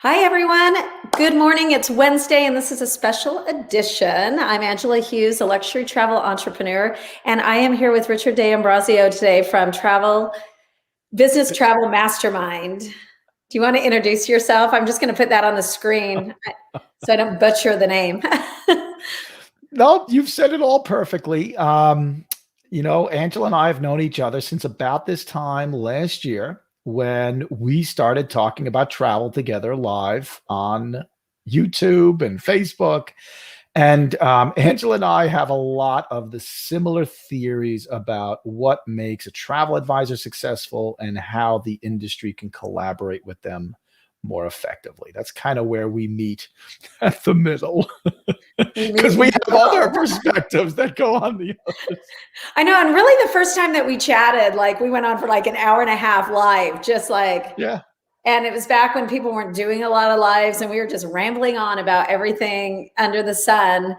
Hi, everyone. Good morning. It's Wednesday, and this is a special edition. I'm Angela Hughes, a luxury travel entrepreneur, and I am here with Richard D Ambrosio today from Business Travel Mastermind. Do you want to introduce yourself? I'm just going to put that on the screen so I don't butcher the name. No, you've said it all perfectly. Angela and I have known each other since about this time last year when we started talking about travel together live on YouTube and Facebook. And Angela and I have a lot of the similar theories about what makes a travel advisor successful and how the industry can collaborate with them more effectively. That's kind of where we meet at the middle. Because we have other perspectives that go on the others. I know. And really the first time that we chatted, like we went on for like an hour and a half live, just like, yeah. And it was back when people weren't doing a lot of lives and we were just rambling on about everything under the sun.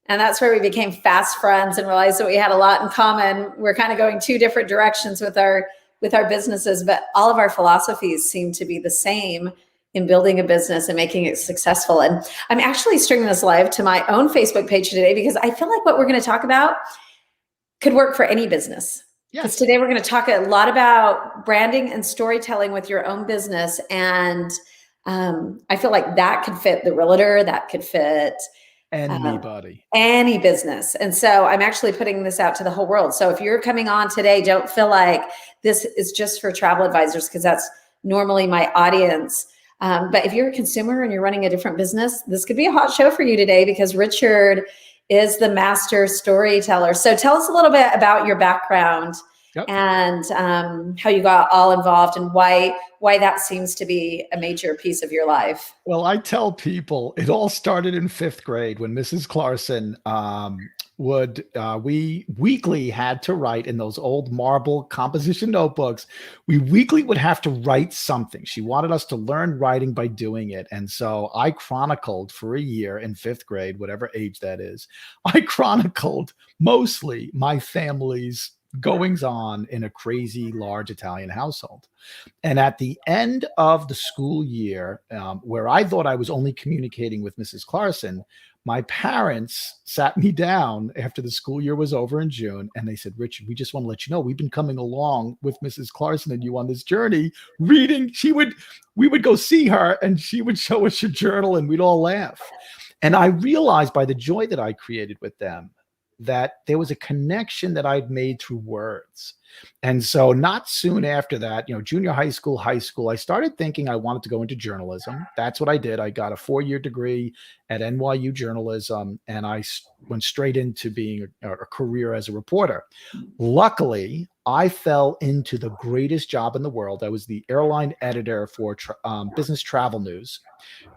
And that's where we became fast friends and realized that we had a lot in common. We're kind of going two different directions with our businesses, but all of our philosophies seem to be the same in building a business and making it successful. And I'm actually streaming this live to my own Facebook page today because I feel like what we're going to talk about could work for any business. Because today we're going to talk a lot about branding and storytelling with your own business. And I feel like that could fit the realtor, that could fit anybody, any business. And so I'm actually putting this out to the whole world. So if you're coming on today, don't feel like this is just for travel advisors, because that's normally my audience. But if you're a consumer and you're running a different business, this could be a hot show for you today because Richard is the master storyteller. So tell us a little bit about your background and how you got all involved and why that seems to be a major piece of your life. Well, I tell people it all started in 5th grade when Mrs. Clarkson we weekly had to write in those old marble composition notebooks. We weekly would have to write something. She wanted us to learn writing by doing it. And so I chronicled for a year in 5th grade, whatever age that is. I chronicled mostly my family's goings on in a crazy large Italian household. And at the end of the school year, where I thought I was only communicating with Mrs. Clarkson, my parents sat me down after the school year was over in June, and they said, Richard, we just want to let you know, we've been coming along with Mrs. Clarkson and you on this journey, reading. We would go see her and she would show us your journal and we'd all laugh. And I realized by the joy that I created with them, that there was a connection that I'd made through words. And so not soon after that, junior high school, I started thinking I wanted to go into journalism. That's what I did. I got a 4-year degree at NYU journalism, and I went straight into being a career as a reporter. Luckily, I fell into the greatest job in the world. I was the airline editor for Business Travel News,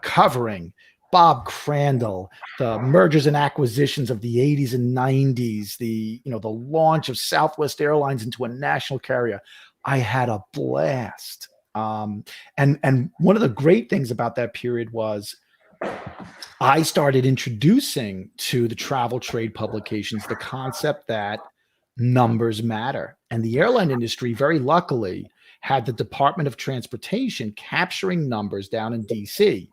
covering Bob Crandall, the mergers and acquisitions of the 80s and 90s, the launch of Southwest Airlines into a national carrier. I had a blast. And one of the great things about that period was I started introducing to the travel trade publications the concept that numbers matter. And the airline industry, very luckily, had the Department of Transportation capturing numbers down in DC.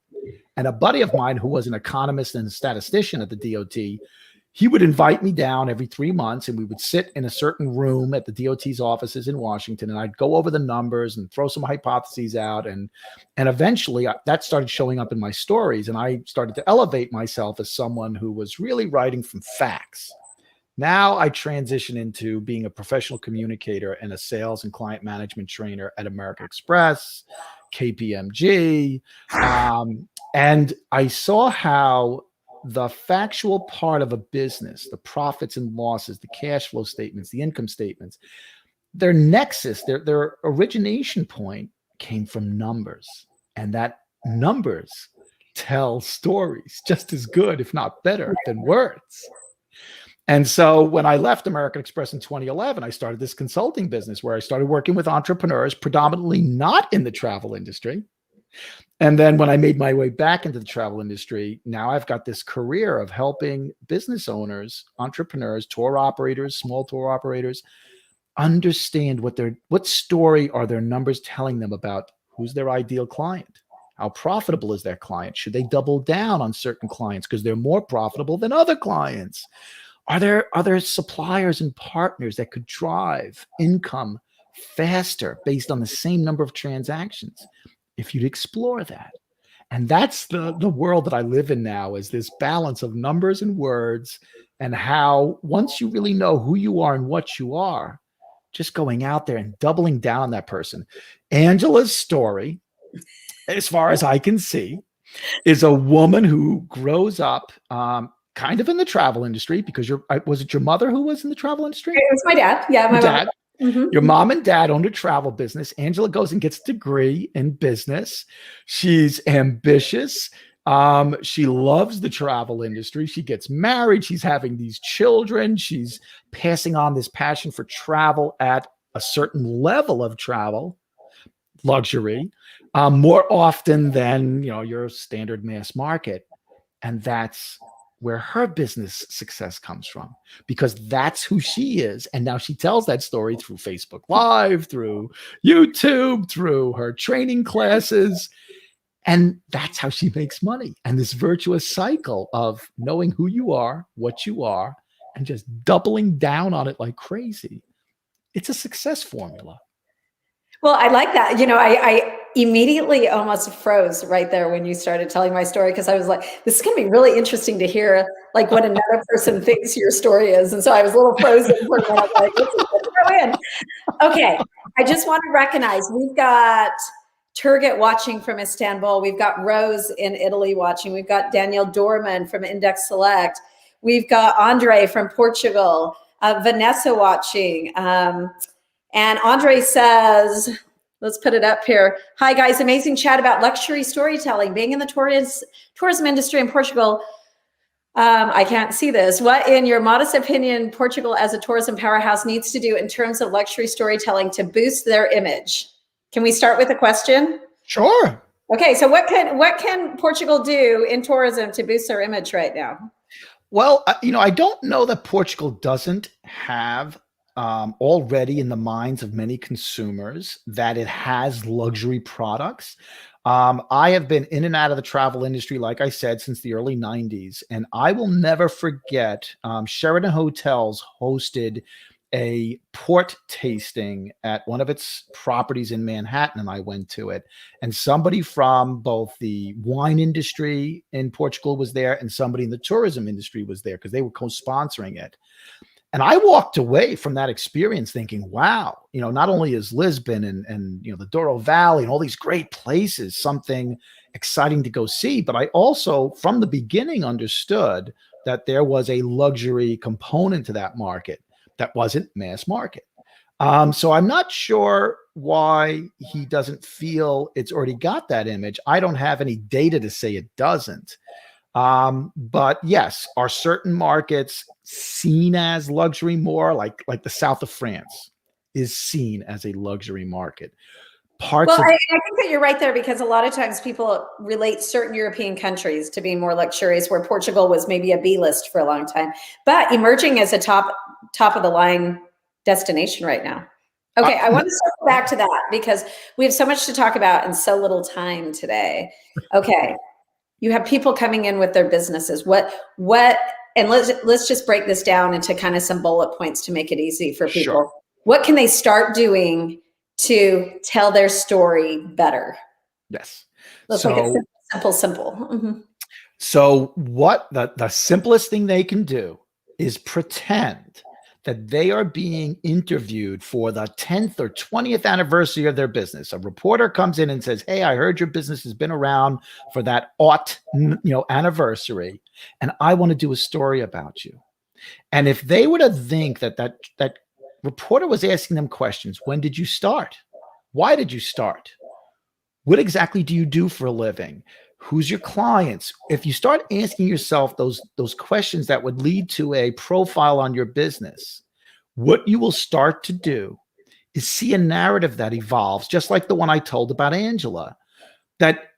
And a buddy of mine who was an economist and a statistician at the DOT, he would invite me down every 3 months and we would sit in a certain room at the DOT's offices in Washington. And I'd go over the numbers and throw some hypotheses out. And eventually that started showing up in my stories. And I started to elevate myself as someone who was really writing from facts. Now I transition into being a professional communicator and a sales and client management trainer at American Express, KPMG. And I saw how the factual part of a business, the profits and losses, the cash flow statements, the income statements, their nexus, their origination point came from numbers. And that numbers tell stories just as good, if not better, than words. And so when I left American Express in 2011, I started this consulting business where I started working with entrepreneurs, predominantly not in the travel industry. And then when I made my way back into the travel industry, now I've got this career of helping business owners, entrepreneurs, tour operators, small tour operators, understand what story are their numbers telling them about who's their ideal client, How profitable is their client? Should they double down on certain clients because they're more profitable than other clients? Are there other suppliers and partners that could drive income faster based on the same number of transactions? If you'd explore that. And that's the world that I live in now, is this balance of numbers and words, and how once you really know who you are and what you are, just going out there and doubling down on that person. Angela's story, as far as I can see, is a woman who grows up kind of in the travel industry, because was it your mother who was in the travel industry? It was my dad. Yeah, my dad. Mm-hmm. Your mom and dad owned a travel business. Angela goes and gets a degree in business. She's ambitious. She loves the travel industry. She gets married. She's having these children. She's passing on this passion for travel at a certain level of travel, luxury, more often than your standard mass market. And that's where her business success comes from, because that's who she is. And now she tells that story through Facebook Live, through YouTube, through her training classes. And that's how she makes money. And this virtuous cycle of knowing who you are, what you are, and just doubling down on it like crazy. It's a success formula. Well, I like that. I immediately almost froze right there when you started telling my story, because I was like, this is going to be really interesting to hear, like, what another person thinks your story is. And so I was a little frozen for a minute, like, let's go in. Okay, I just want to recognize we've got Turgut watching from Istanbul. We've got Rose in Italy watching. We've got Daniel Dorman from Index Select. We've got Andre from Portugal. Vanessa watching. And Andre says, let's put it up here. Hi, guys. Amazing chat about luxury storytelling. Being in the tourism industry in Portugal, I can't see this. What, in your modest opinion, Portugal as a tourism powerhouse needs to do in terms of luxury storytelling to boost their image? Can we start with a question? Sure. Okay, so what can Portugal do in tourism to boost their image right now? Well, I don't know that Portugal doesn't have already in the minds of many consumers that it has luxury products. I have been in and out of the travel industry, like I said, since the early 90s. And I will never forget, Sheraton Hotels hosted a port tasting at one of its properties in Manhattan, and I went to it. And somebody from both the wine industry in Portugal was there, and somebody in the tourism industry was there, because they were co-sponsoring it. And I walked away from that experience thinking, wow, not only is Lisbon and the Douro Valley and all these great places something exciting to go see, but I also, from the beginning, understood that there was a luxury component to that market that wasn't mass market. So I'm not sure why he doesn't feel it's already got that image. I don't have any data to say it doesn't. But yes, are certain markets seen as luxury more, like the south of France is seen as a luxury market? I think that you're right there, because a lot of times people relate certain European countries to being more luxurious, where Portugal was maybe a B list for a long time, but emerging as a top of the line destination right now. Okay, I want to circle back to that, because we have so much to talk about and so little time today. Okay. You have people coming in with their businesses. And let's just break this down into kind of some bullet points to make it easy for people. Sure. What can they start doing to tell their story better? Yes. Let's make it simple. Mm-hmm. So what the simplest thing they can do is pretend that they are being interviewed for the 10th or 20th anniversary of their business. A reporter comes in and says, hey, I heard your business has been around for that anniversary, and I want to do a story about you. And if they were to think that reporter was asking them questions, when did you start? Why did you start? What exactly do you do for a living? Who's your clients? If you start asking yourself those questions that would lead to a profile on your business, what you will start to do is see a narrative that evolves, just like the one I told about Angela. That,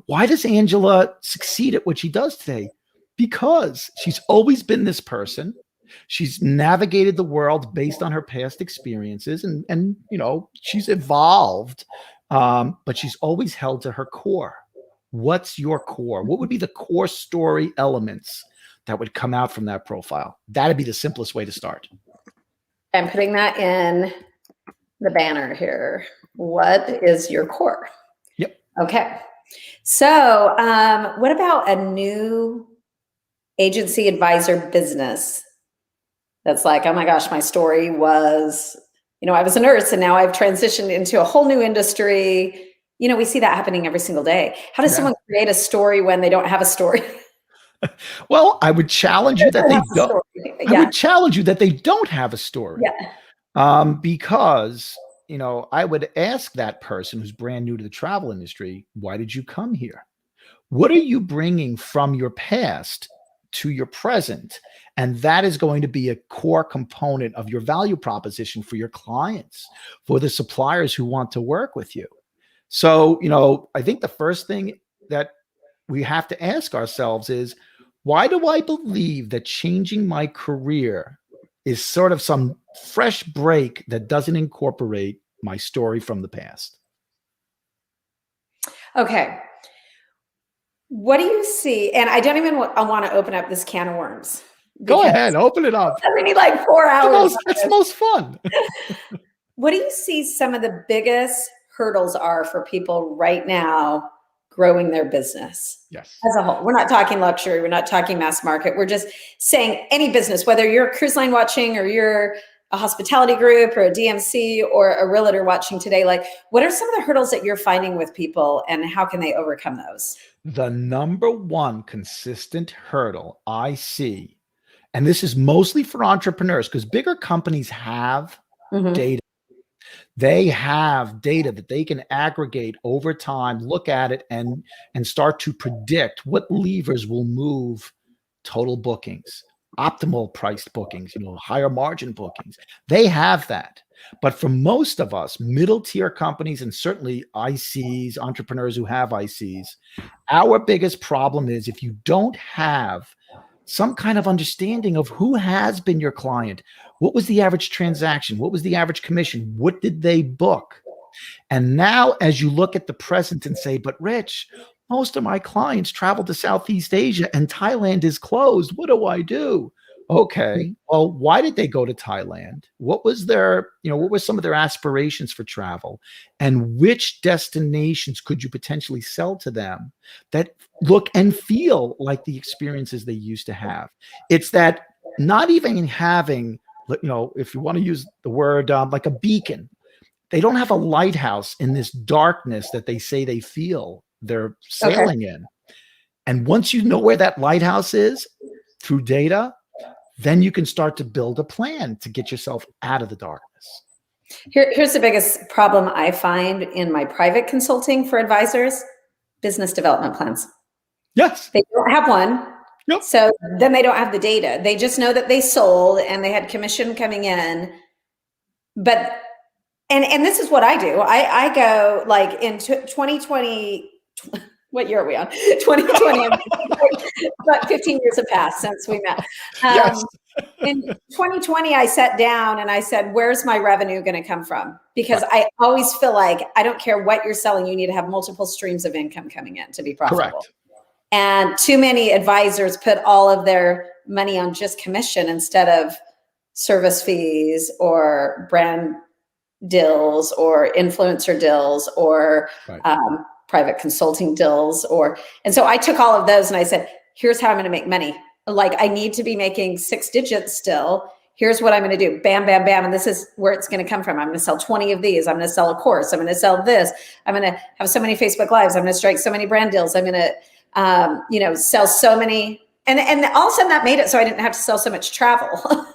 why does Angela succeed at what she does today? Because she's always been this person. She's navigated the world based on her past experiences, and she's evolved, but she's always held to her core. What's your core? What would be the core story elements that would come out from that profile? That'd be the simplest way to start. I'm putting that in the banner here. What is your core? Yep. Okay. So what about a new agency advisor business that's like, oh my gosh, my story was, I was a nurse and now I've transitioned into a whole new industry. We see that happening every single day. How does someone create a story when they don't have a story? Well, I would challenge you that they don't. Yeah. I would challenge you that they don't have a story. Yeah. Because, I would ask that person who's brand new to the travel industry, why did you come here? What are you bringing from your past to your present? And that is going to be a core component of your value proposition for your clients, for the suppliers who want to work with you. So, I think the first thing that we have to ask ourselves is, why do I believe that changing my career is sort of some fresh break that doesn't incorporate my story from the past? Okay. What do you see? And I don't even want to open up this can of worms. Go ahead, open it up. We need like 4 hours. It's the most fun. What do you see some of the biggest hurdles are for people right now growing their business? Yes. As a whole. We're not talking luxury. We're not talking mass market. We're just saying any business, whether you're a cruise line watching or you're a hospitality group or a DMC or a realtor watching today, like what are some of the hurdles that you're finding with people and how can they overcome those? The number one consistent hurdle I see, and this is mostly for entrepreneurs because bigger companies have data. They have data that they can aggregate over time, look at it and start to predict what levers will move total bookings, optimal priced bookings, higher margin bookings. They have that. But for most of us, middle tier companies, and certainly ICs, entrepreneurs who have ICs, our biggest problem is if you don't have some kind of understanding of who has been your client, what was the average transaction, what was the average commission, what did they book? And now as you look at the present and say, but Rich, most of my clients travel to Southeast Asia and Thailand is closed. What do I do? Okay, well, why did they go to Thailand? What was their, what were some of their aspirations for travel? And which destinations could you potentially sell to them that look and feel like the experiences they used to have? It's that not even having, if you want to use the word like a beacon, they don't have a lighthouse in this darkness that they say they feel they're sailing in. And once you know where that lighthouse is through data, then you can start to build a plan to get yourself out of the darkness. Here's the biggest problem I find in my private consulting for advisors: business development plans. Yes. They don't have one. Yep. So then they don't have the data. They just know that they sold and they had commission coming in. But, and this is what I do. I go like in 2020, what year are we on? 2020. But 15 years have passed since we met. Yes. In 2020, I sat down and I said, where's my revenue going to come from? Because I always feel like I don't care what you're selling. You need to have multiple streams of income coming in to be profitable. Correct. And too many advisors put all of their money on just commission instead of service fees or brand deals or influencer deals or private consulting deals. And so I took all of those and I said, here's how I'm going to make money. Like I need to be making 6 digits still. Here's what I'm going to do. Bam, bam, bam. And this is where it's going to come from. I'm going to sell 20 of these. I'm going to sell a course. I'm going to sell this. I'm going to have so many Facebook Lives. I'm going to strike so many brand deals. I'm going to, sell so many. And all of a sudden that made it so I didn't have to sell so much travel.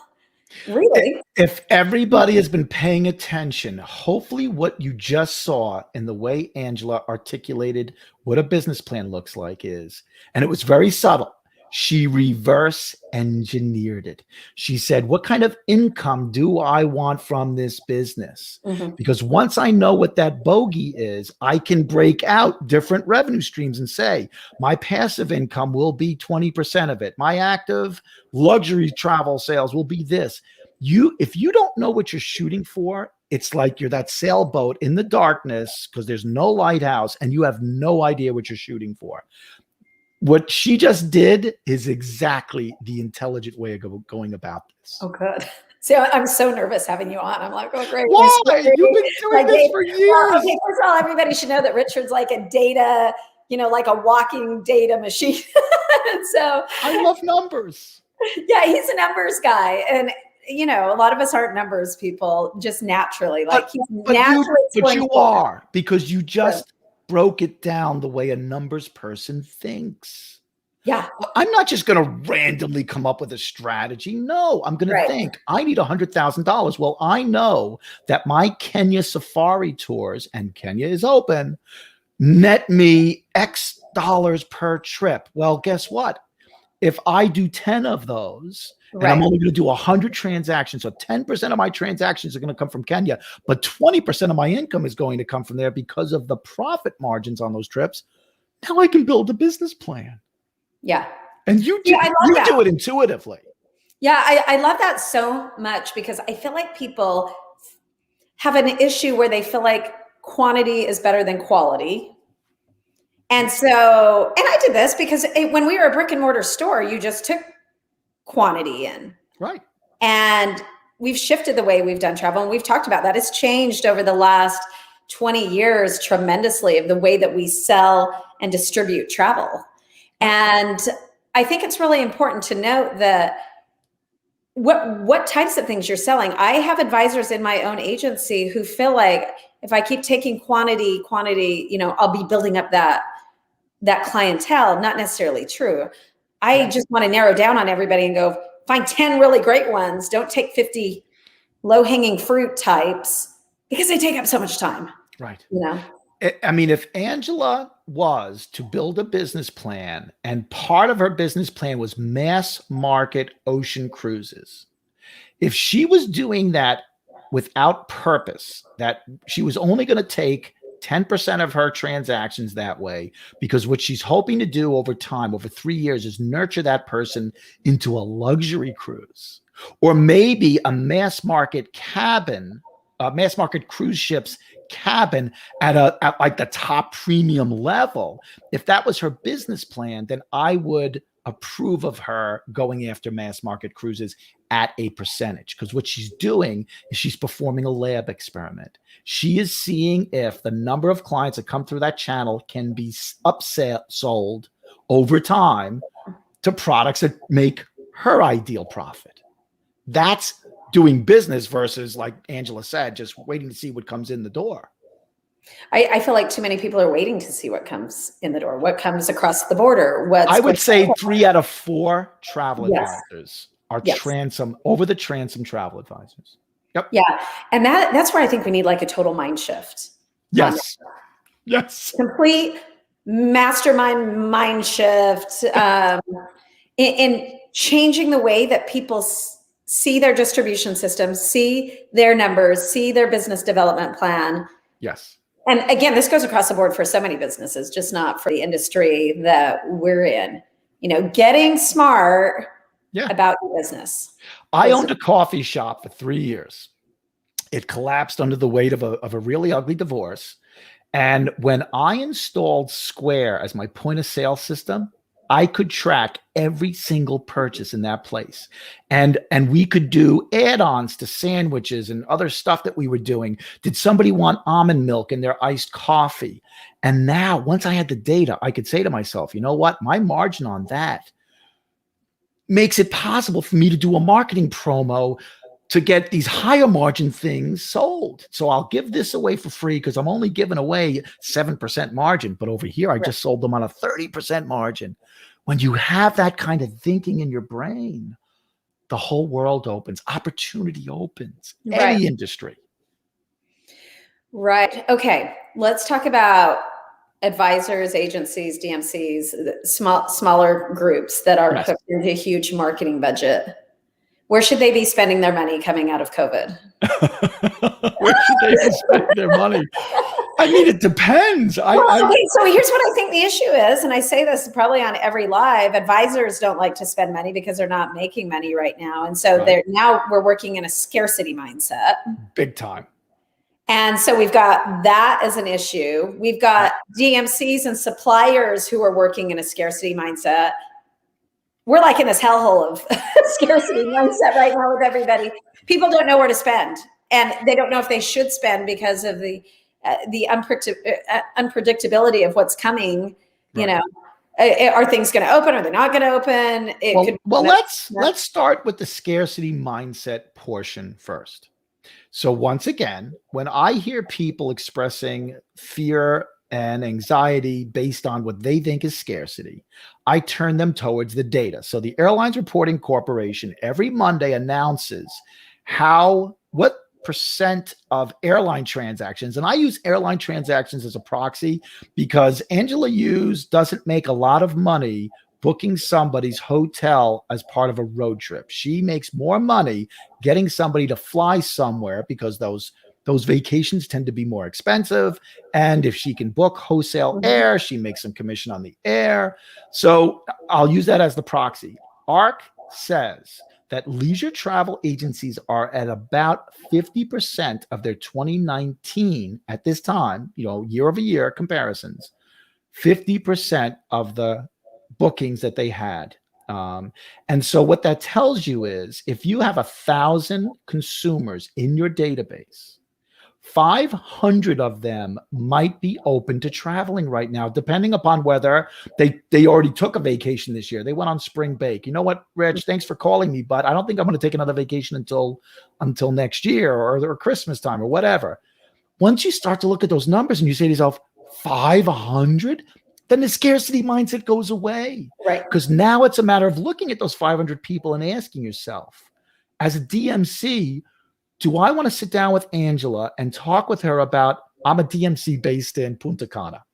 Really? If everybody has been paying attention, hopefully what you just saw in the way Angela articulated what a business plan looks like is, and it was very subtle. She reverse engineered it. She said, what kind of income do I want from this business? Because once I know what that bogey is, I can break out different revenue streams and say, my passive income will be 20% of it. My active luxury travel sales will be this. If you don't know what you're shooting for, it's like you're that sailboat in the darkness because there's no lighthouse and you have no idea what you're shooting for. What she just did is exactly the intelligent way of going about this. Oh, good. See, I'm so nervous having you on. I'm like, oh, great. Why? You've been doing this for years. Well, okay, first of all, everybody should know that Richard's like a data, like a walking data machine. So I love numbers. Yeah, he's a numbers guy. And, a lot of us aren't numbers people just naturally. Like but you are, because you just broke it down the way a numbers person thinks. Yeah. I'm not just going to randomly come up with a strategy. No, I'm going to think I need $100,000. Well, I know that my Kenya safari tours, and Kenya is open, net me X dollars per trip. Well, guess what? If I do 10 of those, and I'm only going to do 100 transactions, so 10% of my transactions are going to come from Kenya, but 20% of my income is going to come from there because of the profit margins on those trips. Now I can build a business plan. Yeah. And you do it intuitively. Yeah, I love that so much because I feel like people have an issue where they feel like quantity is better than quality. And I did this because when we were a brick and mortar store, you just took quantity in. Right. And we've shifted the way we've done travel. And we've talked about that. It's changed over the last 20 years tremendously of the way that we sell and distribute travel. And I think it's really important to note that what types of things you're selling. I have advisors in my own agency who feel like if I keep taking quantity, I'll be building up that clientele. Not necessarily true. I just want to narrow down on everybody and go find 10 really great ones. Don't take 50 low-hanging fruit types because they take up so much time. Right. I mean, if Angela was to build a business plan and part of her business plan was mass market ocean cruises, if she was doing that without purpose, that she was only going to take 10% of her transactions that way, because what she's hoping to do over time, over 3 years, is nurture that person into a luxury cruise, or maybe a mass market cruise ships cabin at like the top premium level. If that was her business plan, then I would approve of her going after mass market cruises at a percentage, because what she's doing is she's performing a lab experiment. She is seeing if the number of clients that come through that channel can be sold over time to products that make her ideal profit. That's doing business versus, like Angela said, just waiting to see what comes in the door. I feel like too many people are waiting to see what comes in the door, what comes across the border. I would say 3 out of 4 travel advisors are over the transom travel advisors. Yep. Yeah. And that's where I think we need like a total mind shift. Yes. Yes. Complete mastermind mind shift in changing the way that people see their distribution system, see their numbers, see their business development plan. Yes. And again, this goes across the board for so many businesses, just not for the industry that we're in. Getting smart about your business. I owned a coffee shop for 3 years. It collapsed under the weight of a really ugly divorce. And when I installed Square as my point of sale system, I could track every single purchase in that place. And we could do add-ons to sandwiches and other stuff that we were doing. Did somebody want almond milk in their iced coffee? And now, once I had the data, I could say to myself, you know what? My margin on that makes it possible for me to do a marketing promo to get these higher margin things sold. So I'll give this away for free because I'm only giving away 7% margin. But over here, I just sold them on a 30% margin. When you have that kind of thinking in your brain, the whole world opens, opportunity opens, any industry. Right. Okay. Let's talk about advisors, agencies, DMCs, smaller groups that are put into a huge marketing budget. Where should they be spending their money coming out of COVID? Where should they be spending their money? I mean, it depends. So here's what I think the issue is, and I say this probably on every live. Advisors don't like to spend money because they're not making money right now. And so now we're working in a scarcity mindset. Big time. And so we've got that as an issue. We've got DMCs and suppliers who are working in a scarcity mindset. We're like in this hellhole of scarcity mindset right now with everybody. People don't know where to spend, and they don't know if they should spend because of the unpredictability of what's coming. You know, are things going to open? Are they not going to open? Let's start with the scarcity mindset portion first. So once again, when I hear people expressing fear and anxiety based on what they think is scarcity, I turn them towards the data. So the Airlines Reporting Corporation every Monday announces what percent of airline transactions, and I use airline transactions as a proxy because Angela Hughes doesn't make a lot of money booking somebody's hotel as part of a road trip. She makes more money getting somebody to fly somewhere because those vacations tend to be more expensive. And if she can book wholesale air, she makes some commission on the air. So I'll use that as the proxy. ARC says that leisure travel agencies are at about 50% of their 2019 at this time, year over year comparisons, 50% of the bookings that they had. And so what that tells you is if you have 1,000 consumers in your database, 500 of them might be open to traveling right now, depending upon whether they already took a vacation this year. They went on spring break. You know what, Rich, thanks for calling me, but I don't think I'm going to take another vacation until next year or Christmas time or whatever. Once you start to look at those numbers and you say to yourself, 500, then the scarcity mindset goes away. Right. Because now it's a matter of looking at those 500 people and asking yourself, as a DMC, do I want to sit down with Angela and talk with her about, I'm a DMC based in Punta Cana.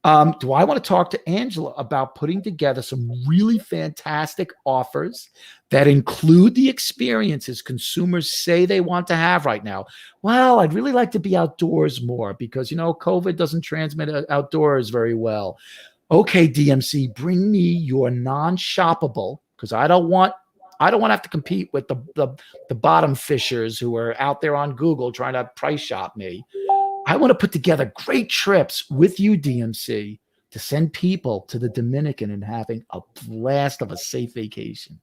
Do I want to talk to Angela about putting together some really fantastic offers that include the experiences consumers say they want to have right now? Well, I'd really like to be outdoors more because, COVID doesn't transmit outdoors very well. Okay, DMC, bring me your non-shoppable, because I don't want to have to compete with the bottom fishers who are out there on Google trying to price shop me. I want to put together great trips with you, DMC, to send people to the Dominican and having a blast of a safe vacation.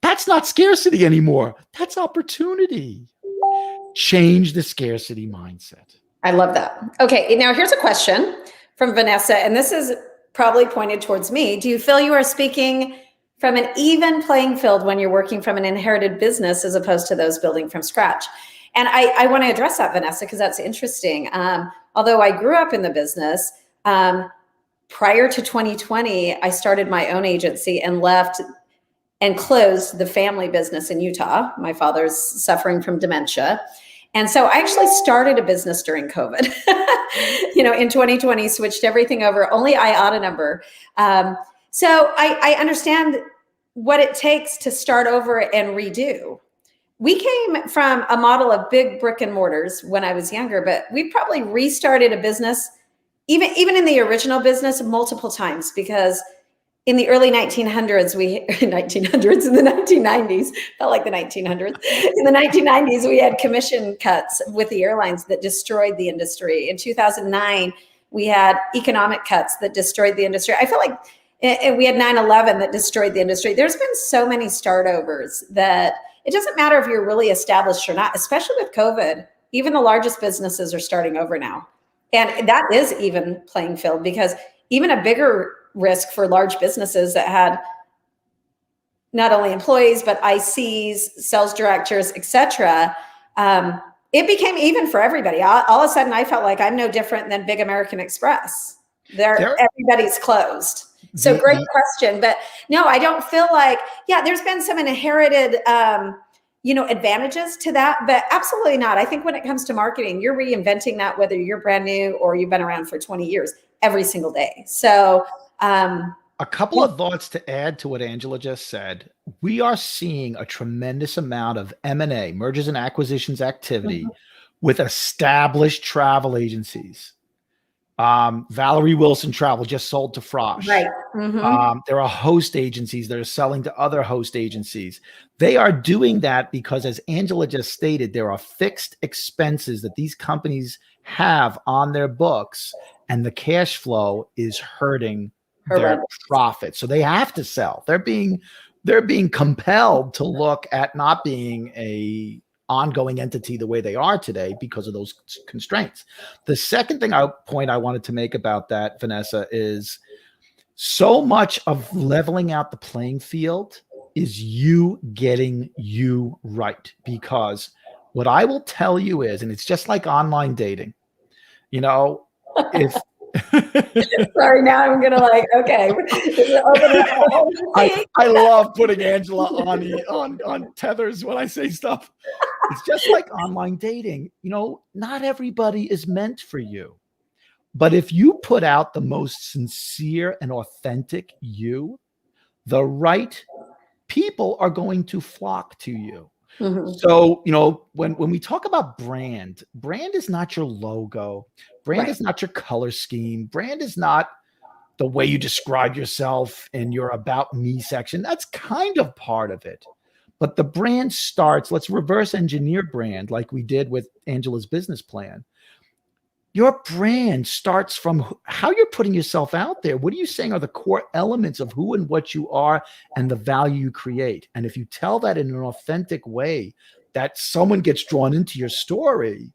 That's not scarcity anymore. That's opportunity. Change the scarcity mindset. I love that. Okay, now here's a question from Vanessa, and this is probably pointed towards me. Do you feel you are speaking from an even playing field when you're working from an inherited business as opposed to those building from scratch? And I want to address that, Vanessa, because that's interesting. Although I grew up in the business, prior to 2020, I started my own agency and left and closed the family business in Utah. My father's suffering from dementia. And so I actually started a business during COVID, in 2020, switched everything over, only IATA number. So I understand what it takes to start over and redo. We came from a model of big brick and mortars when I was younger, but we probably restarted a business, even in the original business, multiple times, because in the early 1900s, in the 1990s, felt like the 1900s. In the 1990s, we had commission cuts with the airlines that destroyed the industry. In 2009, we had economic cuts that destroyed the industry. I feel like we had 9/11 that destroyed the industry. There's been so many startovers that it doesn't matter if you're really established or not, especially with COVID. Even the largest businesses are starting over now. And that is even playing field, because even a bigger risk for large businesses that had not only employees, but ICs, sales directors, et cetera, it became even for everybody. All of a sudden, I felt like I'm no different than Big American Express. Everybody's closed. So great question. But no, I don't feel like, there's been some inherited, advantages to that, but absolutely not. I think when it comes to marketing, you're reinventing that, whether you're brand new or you've been around for 20 years, every single day. So a couple of thoughts to add to what Angela just said. We are seeing a tremendous amount of M&A, mergers and acquisitions activity with established travel agencies. Valerie Wilson Travel just sold to Frosh. Right. Mm-hmm. There are host agencies that are selling to other host agencies. They are doing that because, as Angela just stated, there are fixed expenses that these companies have on their books, and the cash flow is hurting their profit. So they have to sell. They're being compelled to look at not being a ongoing entity the way they are today because of those constraints. The second point I wanted to make about that, Vanessa, is so much of leveling out the playing field is you getting you right. Because what I will tell you is, and it's just like online dating, if Sorry, now I'm gonna okay. I love putting Angela on tethers when I say stuff. It's just like online dating. Not everybody is meant for you. But if you put out the most sincere and authentic you, the right people are going to flock to you. Mm-hmm. So, when we talk about brand is not your logo. Brand is not your color scheme. Brand is not the way you describe yourself in your about me section. That's kind of part of it. But the brand starts, let's reverse engineer brand like we did with Angela's business plan. Your brand starts from how you're putting yourself out there. What are you saying are the core elements of who and what you are and the value you create? And if you tell that in an authentic way that someone gets drawn into your story,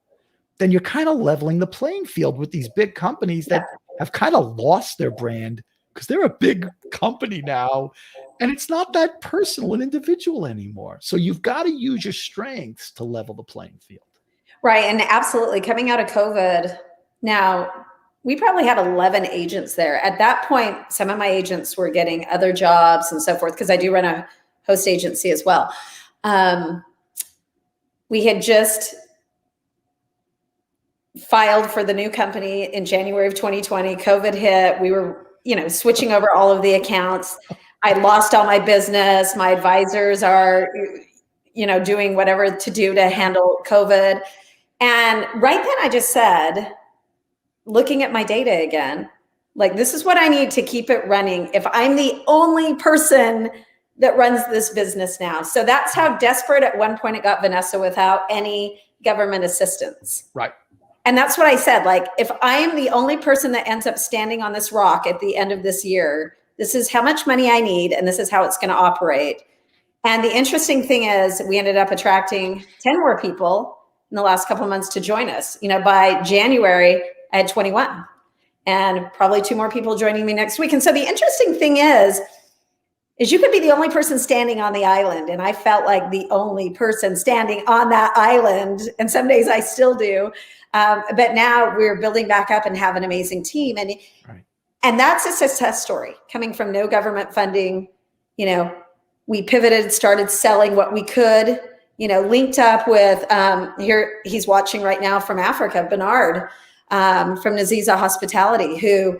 then you're kind of leveling the playing field with these big companies that have kind of lost their brand because they're a big company now. And it's not that personal and individual anymore. So you've got to use your strengths to level the playing field. Right. And absolutely, coming out of COVID, now we probably had 11 agents there. At that point, some of my agents were getting other jobs and so forth, because I do run a host agency as well. We had just filed for the new company in January of 2020. COVID hit. We were, switching over all of the accounts. I lost all my business. My advisors are, doing whatever to do to handle COVID. And right then I just said, looking at my data again, this is what I need to keep it running if I'm the only person that runs this business now. So that's how desperate at one point it got, Vanessa, without any government assistance. Right. And that's what I said. If I am the only person that ends up standing on this rock at the end of this year, this is how much money I need, and this is how it's going to operate. And the interesting thing is we ended up attracting 10 more people in the last couple of months to join us. By January, I had 21 and probably 2 more people joining me next week. And so the interesting thing is you could be the only person standing on the island. And I felt like the only person standing on that island. And some days I still do. But now we're building back up and have an amazing team. And that's a success story coming from no government funding. We pivoted, started selling what we could, linked up with, here he's watching right now from Africa, Bernard, from Naziza Hospitality, who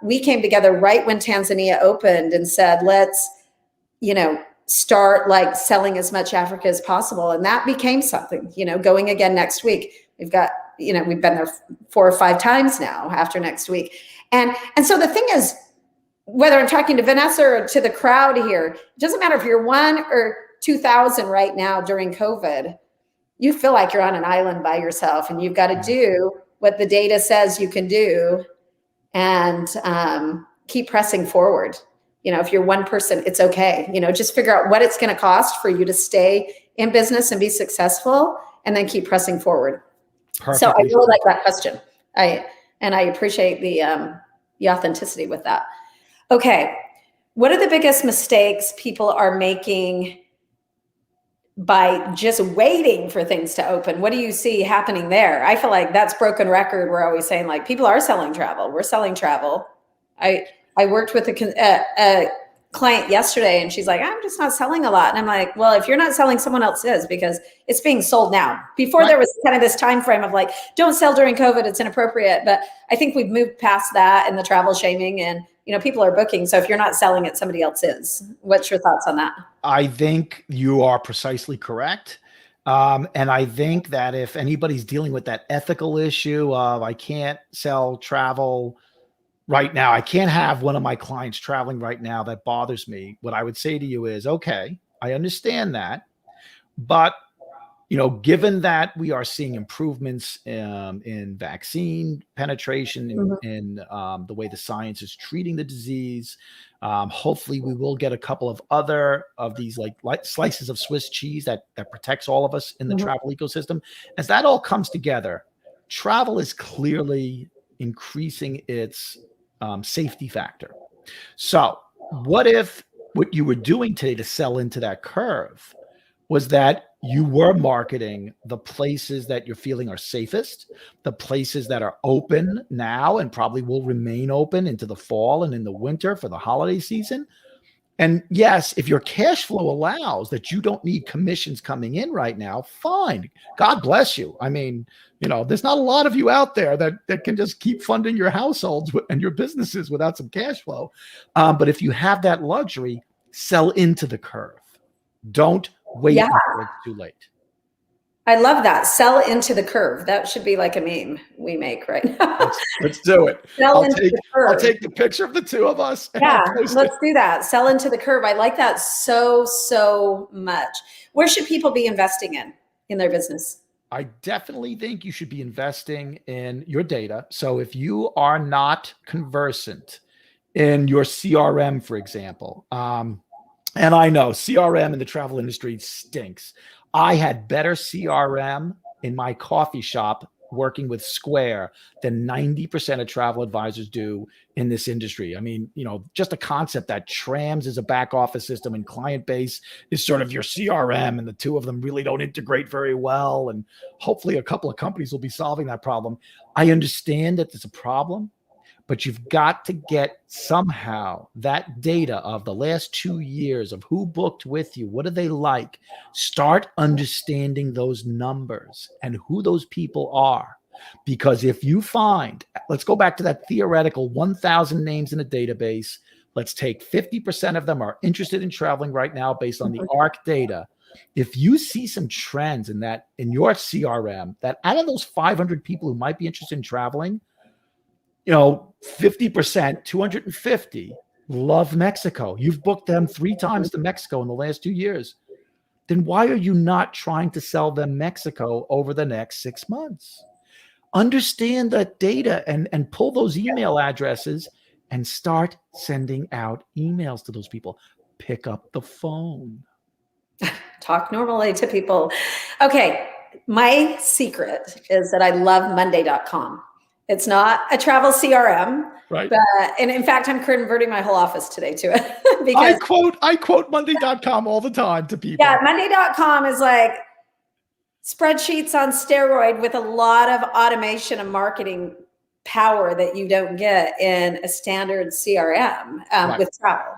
we came together right when Tanzania opened and said, let's, start selling as much Africa as possible. And that became something, going again next week. We've got, we've been there 4 or 5 times now after next week. And so the thing is, whether I'm talking to Vanessa or to the crowd here, it doesn't matter if you're 1 or 2,000 right now during COVID, you feel like you're on an island by yourself, and you've got to do what the data says you can do and keep pressing forward. If you're one person, it's okay. Just figure out what it's going to cost for you to stay in business and be successful, and then keep pressing forward. Perfectly. So I really like that question. I appreciate the authenticity with that. Okay. What are the biggest mistakes people are making by just waiting for things to open? What do you see happening there? I feel like that's broken record. We're always saying people are selling travel. We're selling travel. I worked with a client yesterday, and she's like, I'm just not selling a lot. And I'm like, well, if you're not selling, someone else is, because it's being sold now. Before there was kind of this time frame of don't sell during COVID, it's inappropriate. But I think we've moved past that and the travel shaming, and people are booking. So if you're not selling it, somebody else is. What's your thoughts on that? I think you are precisely correct. And I think that if anybody's dealing with that ethical issue of I can't sell travel right now, I can't have one of my clients traveling right now, that bothers me. What I would say to you is, okay, I understand that, but given that we are seeing improvements in vaccine penetration, in the way the science is treating the disease, hopefully we will get a couple of other of these like slices of Swiss cheese that protects all of us in the travel ecosystem. As that all comes together, travel is clearly increasing its safety factor. So what if what you were doing today to sell into that curve was that you were marketing the places that you're feeling are safest, the places that are open now and probably will remain open into the fall and in the winter for the holiday season? And yes, if your cash flow allows that, you don't need commissions coming in right now, fine. God bless you. I mean, there's not a lot of you out there that can just keep funding your households and your businesses without some cash flow. But if you have that luxury, sell into the curve. Don't wait until it's too late. I love that. Sell into the curve. That should be like a meme we make right now. Let's do it. Sell into the curve. I'll take the picture of the two of us. Let's do that. Sell into the curve. I like that so much. Where should people be investing in their business? I definitely think you should be investing in your data. So if you are not conversant in your CRM, for example, and I know CRM in the travel industry stinks. I had better CRM in my coffee shop working with Square than 90% of travel advisors do in this industry. I mean, just a concept that Trams is a back office system and client base is sort of your CRM, and the two of them really don't integrate very well. And hopefully a couple of companies will be solving that problem. I understand that there's a problem, but you've got to get somehow that data of the last 2 years of who booked with you. What do they like? Start understanding those numbers and who those people are. Because if you find, let's go back to that theoretical 1,000 names in a database. Let's take 50% of them are interested in traveling right now based on the ARC data. If you see some trends in your CRM, that out of those 500 people who might be interested in traveling, 50%, 250 love Mexico. You've booked them 3 times to Mexico in the last 2 years. Then why are you not trying to sell them Mexico over the next 6 months? Understand that data and pull those email addresses and start sending out emails to those people. Pick up the phone. Talk normally to people. Okay. My secret is that I love Monday.com. It's not a travel CRM, right? And in fact, I'm converting my whole office today to it. Because I quote Monday.com all the time to people. Yeah, Monday.com is like spreadsheets on steroid with a lot of automation and marketing power that you don't get in a standard CRM with travel.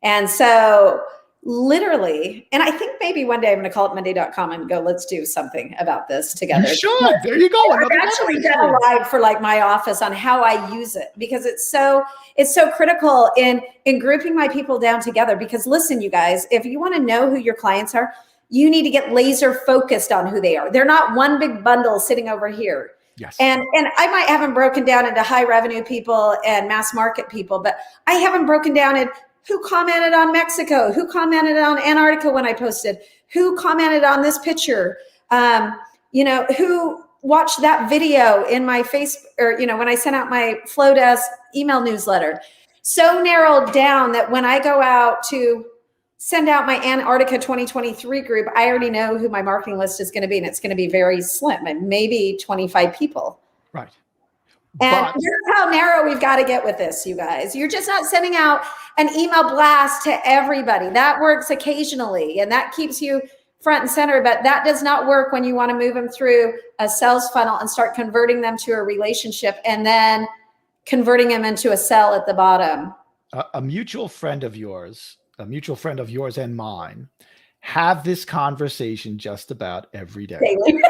And so literally, and I think maybe one day I'm going to call it Monday.com and go, let's do something about this together. You should. There you go. I've actually done a live for my office on how I use it, because it's so critical in grouping my people down together. Because listen, you guys, if you want to know who your clients are, you need to get laser focused on who they are. They're not one big bundle sitting over here. Yes. And I might have them broken down into high revenue people and mass market people, but I haven't broken down in who commented on Mexico, who commented on Antarctica when I posted, who commented on this picture, who watched that video in my face, or, when I sent out my Flowdesk email newsletter. So narrowed down that when I go out to send out my Antarctica 2023 group, I already know who my marketing list is going to be, and it's going to be very slim, and maybe 25 people. Right. And here's how narrow we've got to get with this, you guys. You're just not sending out an email blast to everybody. That works occasionally, and that keeps you front and center, but that does not work when you want to move them through a sales funnel and start converting them to a relationship and then converting them into a sell at the bottom. A mutual friend of yours and mine, have this conversation just about every day. Daily.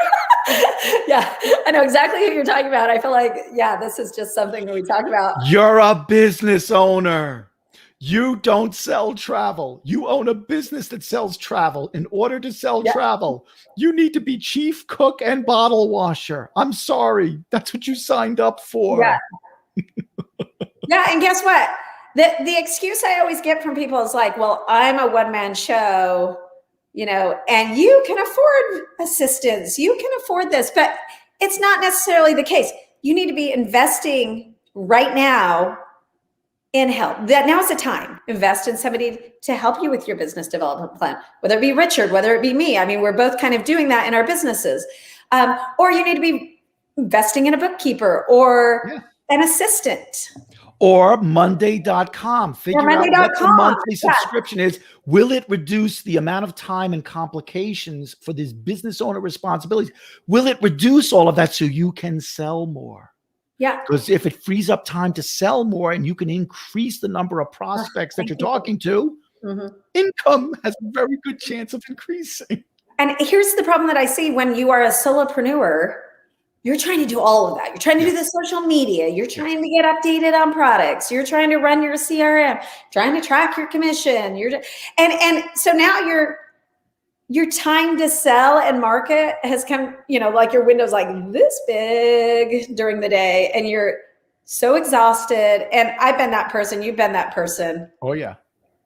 Yeah, I know exactly who you're talking about. I feel like, this is just something that we talk about. You're a business owner. You don't sell travel. You own a business that sells travel. In order to sell travel, you need to be chief cook and bottle washer. I'm sorry. That's what you signed up for. Yeah. Yeah. And guess what? The excuse I always get from people is like, well, I'm a one-man show, you know, and you can afford assistance. You can afford this, but it's not necessarily the case. You need to be investing right now in help. That now is the time. Invest in somebody to help you with your business development plan, whether it be Richard, whether it be me. I mean, we're both kind of doing that in our businesses. Or you need to be investing in a bookkeeper or an assistant. Or Monday.com. Figure out what the monthly subscription is. Will it reduce the amount of time and complications for these business owner responsibilities? Will it reduce all of that so you can sell more? Yeah. Because if it frees up time to sell more and you can increase the number of prospects that you're talking to, income has a very good chance of increasing. And here's the problem that I see when you are a solopreneur. You're trying to do all of that. You're trying to do the social media. You're trying to get updated on products. You're trying to run your CRM, trying to track your commission. And so now your time to sell and market has come, you know, like your window's like this big during the day and you're so exhausted. And I've been that person. You've been that person. Oh, yeah.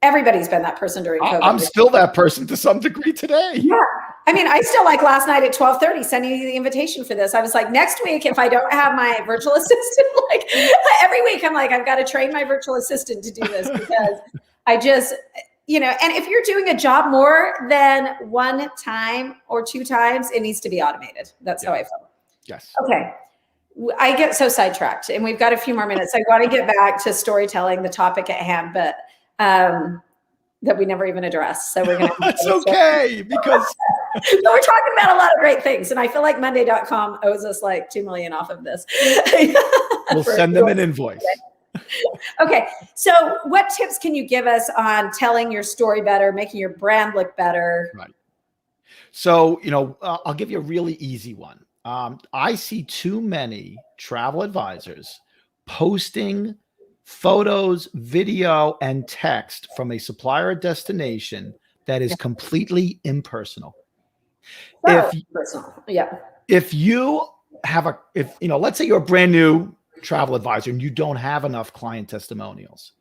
Everybody's been that person during COVID. I'm still that person to some degree today. Yeah. I mean, I still like last night at 12:30 sending you the invitation for this. I was like, next week, if I don't have my virtual assistant, like every week, I'm like, I've got to train my virtual assistant to do this because I just, you know, and if you're doing a job more than one time or two times, it needs to be automated. That's how I feel. Yes. Okay. I get so sidetracked and we've got a few more minutes. I want to get back to storytelling, the topic at hand, but that we never even addressed. So we're going to. That's okay because. So we're talking about a lot of great things. And I feel like Monday.com owes us like $2 million off of this. We'll send them an invoice. Okay. So what tips can you give us on telling your story better, making your brand look better? Right. So, you know, I'll give you a really easy one. I see too many travel advisors posting photos, video, and text from a supplier or destination that is completely impersonal. If you have let's say you're a brand new travel advisor and you don't have enough client testimonials.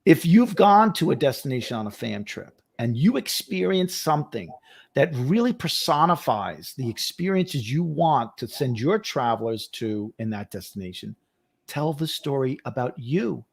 If you've gone to a destination on a fam trip and you experience something that really personifies the experiences you want to send your travelers to in that destination, tell the story about you.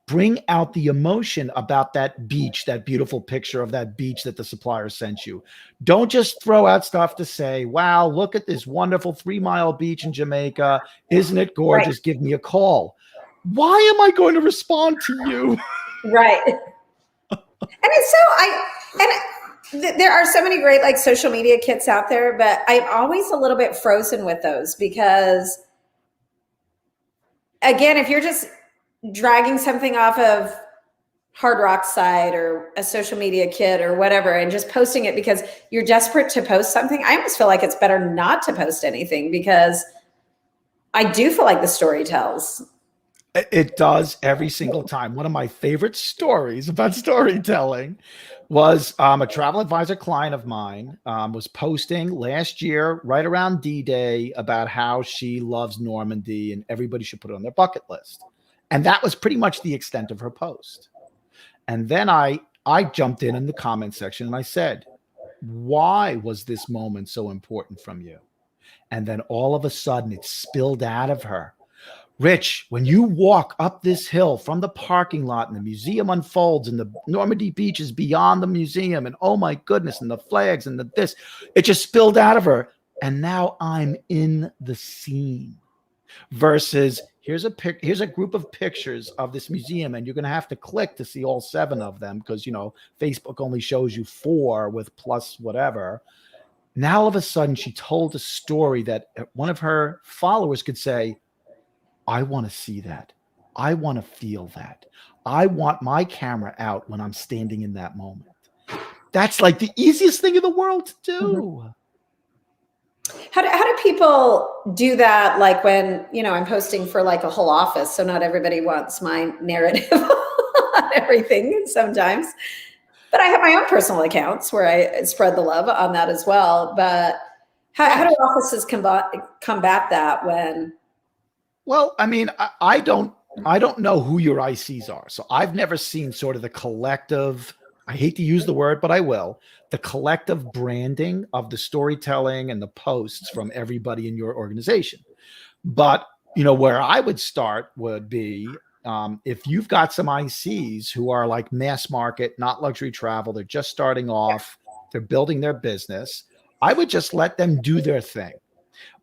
Bring out the emotion about that beach, that beautiful picture of that beach that the supplier sent you. Don't just throw out stuff to say, wow, look at this wonderful 3-mile beach in Jamaica. Isn't it gorgeous? Right. Give me a call. Why am I going to respond to you? Right. There are so many great like social media kits out there, but I'm always a little bit frozen with those because again, if you're just dragging something off of Hard Rock's site or a social media kit or whatever and just posting it because you're desperate to post something, I almost feel like it's better not to post anything because I do feel like the story tells. It does every single time. One of my favorite stories about storytelling was a travel advisor client of mine was posting last year, right around D-Day, about how she loves Normandy and everybody should put it on their bucket list. And that was pretty much the extent of her post. And then I jumped in the comment section and I said, why was this moment so important from you? And then all of a sudden it spilled out of her. Rich, when you walk up this hill from the parking lot and the museum unfolds and the Normandy beach is beyond the museum and oh my goodness, and the flags and this, it just spilled out of her. And now I'm in the scene versus here's a group of pictures of this museum and you're going to have to click to see all 7 of them because, you know, Facebook only shows you 4 with plus whatever. Now, all of a sudden, she told a story that one of her followers could say, I want to see that. I want to feel that. I want my camera out when I'm standing in that moment. That's like the easiest thing in the world to do. Mm-hmm. How do people do that? Like when, you know, I'm posting for like a whole office, so not everybody wants my narrative on everything sometimes. But I have my own personal accounts where I spread the love on that as well. But how do offices combat that when? Well, I mean, I don't know who your ICs are. So I've never seen sort of the collective, I hate to use the word, but I will, the collective branding of the storytelling and the posts from everybody in your organization. But, where I would start would be if you've got some ICs who are like mass market, not luxury travel, they're just starting off, they're building their business, I would just let them do their thing.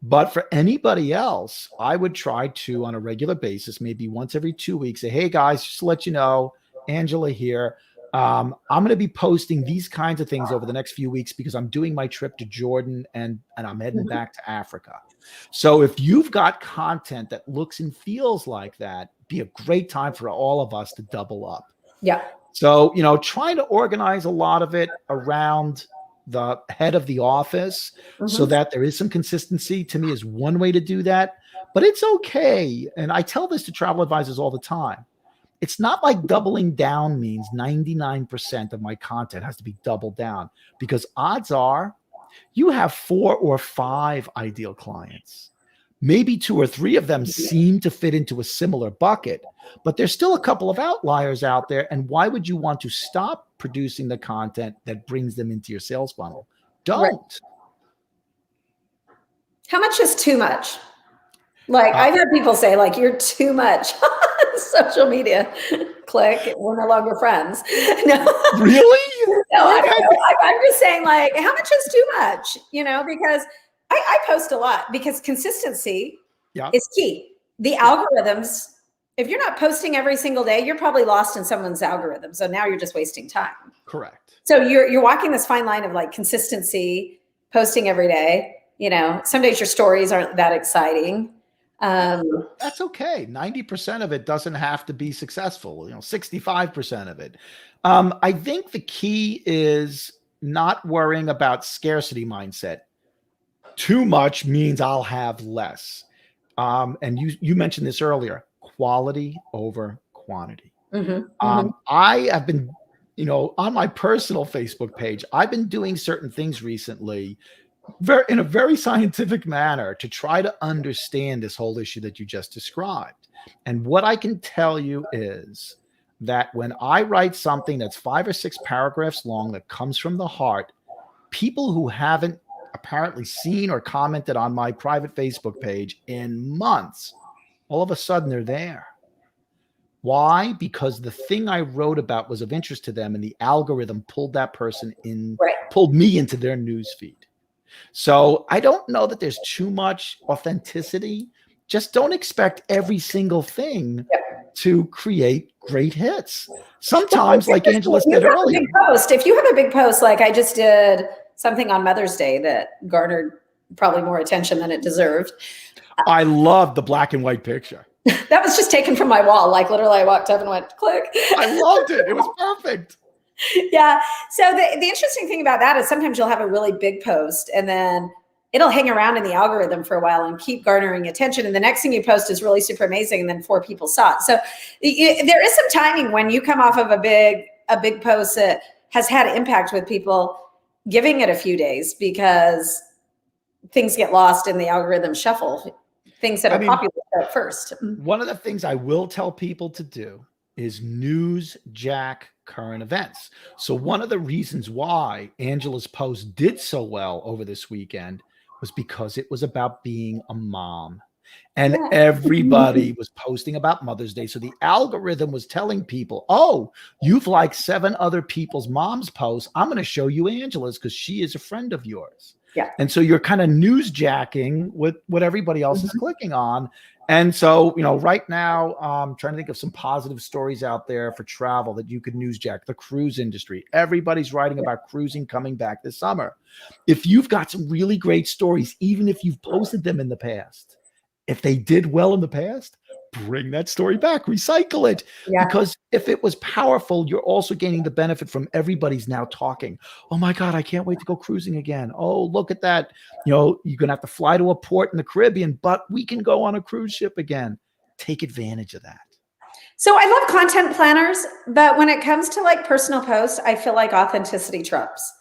But for anybody else, I would try to, on a regular basis, maybe once every 2 weeks, say, hey guys, just to let you know, Angela here. I'm going to be posting these kinds of things over the next few weeks because I'm doing my trip to Jordan and I'm heading back to Africa. So if you've got content that looks and feels like that, be a great time for all of us to double up. Yeah. So, trying to organize a lot of it around the head of the office so that there is some consistency, to me, is one way to do that. But it's okay. And I tell this to travel advisors all the time. It's not like doubling down means 99% of my content has to be doubled down, because odds are you have 4 or 5 ideal clients. Maybe 2 or 3 of them seem to fit into a similar bucket, but there's still a couple of outliers out there. And why would you want to stop producing the content that brings them into your sales funnel? Don't. Right. How much is too much? Like I've heard people say, like, you're too much on social media. Click, we're no longer friends. No. Really? No, I don't know. I'm just saying, like, how much is too much? Because I post a lot because consistency is key. The algorithms, if you're not posting every single day, you're probably lost in someone's algorithm. So now you're just wasting time. Correct. So you're walking this fine line of like consistency, posting every day. Some days your stories aren't that exciting. That's okay. 90% of it doesn't have to be successful. 65% of it. I think the key is not worrying about scarcity mindset. Too much means I'll have less. And you mentioned this earlier, quality over quantity. I have been, on my personal Facebook page, I've been doing certain things recently in a very scientific manner to try to understand this whole issue that you just described. And what I can tell you is that when I write something that's 5 or 6 paragraphs long that comes from the heart, people who haven't apparently seen or commented on my private Facebook page in months, all of a sudden they're there. Why? Because the thing I wrote about was of interest to them, and the algorithm pulled that person in, pulled me into their news feed. So I don't know that there's too much authenticity. Just don't expect every single thing to create great hits. Sometimes, like Angela said earlier, if you have a big post, like I just did something on Mother's Day that garnered probably more attention than it deserved. I love the black and white picture. That was just taken from my wall. Like literally I walked up and went, click. I loved it. It was perfect. Yeah. So the interesting thing about that is sometimes you'll have a really big post and then it'll hang around in the algorithm for a while and keep garnering attention. And the next thing you post is really super amazing. And then 4 people saw it. So there is some timing when you come off of a big post that has had impact with people, giving it a few days, because things get lost in the algorithm shuffle. Things that are popular at first. One of the things I will tell people to do is Newsjack current events. So one of the reasons why Angela's post did so well over this weekend was because it was about being a mom. And everybody was posting about Mother's Day. So the algorithm was telling people, oh, you've liked 7 other people's moms' posts. I'm going to show you Angela's because she is a friend of yours. Yeah. And so you're kind of newsjacking with what everybody else is clicking on. And so, right now, I'm trying to think of some positive stories out there for travel that you could newsjack. The cruise industry. Everybody's writing about cruising coming back this summer. If you've got some really great stories, even if you've posted them in the past, if they did well in the past, bring that story back, recycle it. Yeah. Because if it was powerful, you're also gaining the benefit from everybody's now talking. Oh my God, I can't wait to go cruising again. Oh, look at that. You're going to have to fly to a port in the Caribbean, but we can go on a cruise ship again. Take advantage of that. So I love content planners, but when it comes to like personal posts, I feel like authenticity trumps.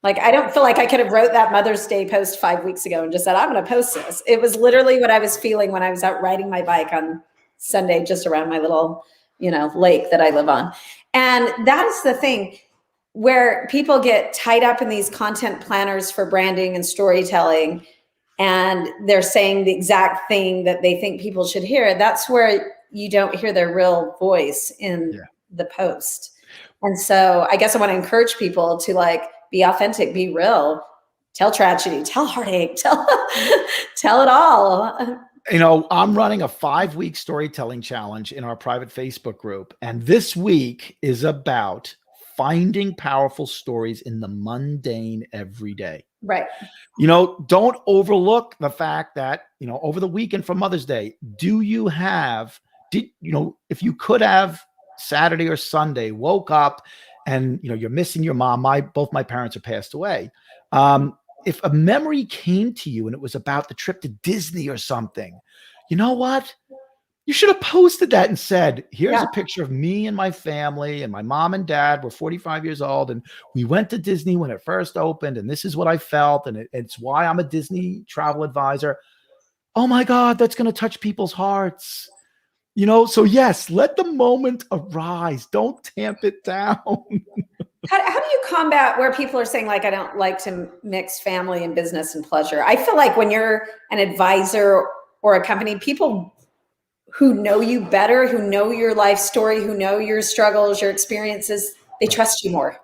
Like, I don't feel like I could have wrote that Mother's Day post 5 weeks ago and just said, I'm going to post this. It was literally what I was feeling when I was out riding my bike on Sunday, just around my little, lake that I live on. And that is the thing where people get tied up in these content planners for branding and storytelling, and they're saying the exact thing that they think people should hear. That's where you don't hear their real voice in the post. And so I guess I want to encourage people to like, be authentic, be real, tell tragedy, tell heartache, tell it all. I'm running a 5-week storytelling challenge in our private Facebook group. And this week is about finding powerful stories in the mundane every day. Right. Don't overlook the fact that, over the weekend for Mother's Day, if you could have Saturday or Sunday woke up and you're missing your mom. Both my parents have passed away. If a memory came to you and it was about the trip to Disney or something, you know what? You should have posted that and said, here's a picture of me and my family, and my mom and dad were 45 years old, and we went to Disney when it first opened, and this is what I felt, and it's why I'm a Disney travel advisor. Oh my God, that's going to touch people's hearts. So yes, let the moment arise. Don't tamp it down. How do you combat where people are saying, like, I don't like to mix family and business and pleasure? I feel like when you're an advisor or a company, people who know you better, who know your life story, who know your struggles, your experiences, they trust you more.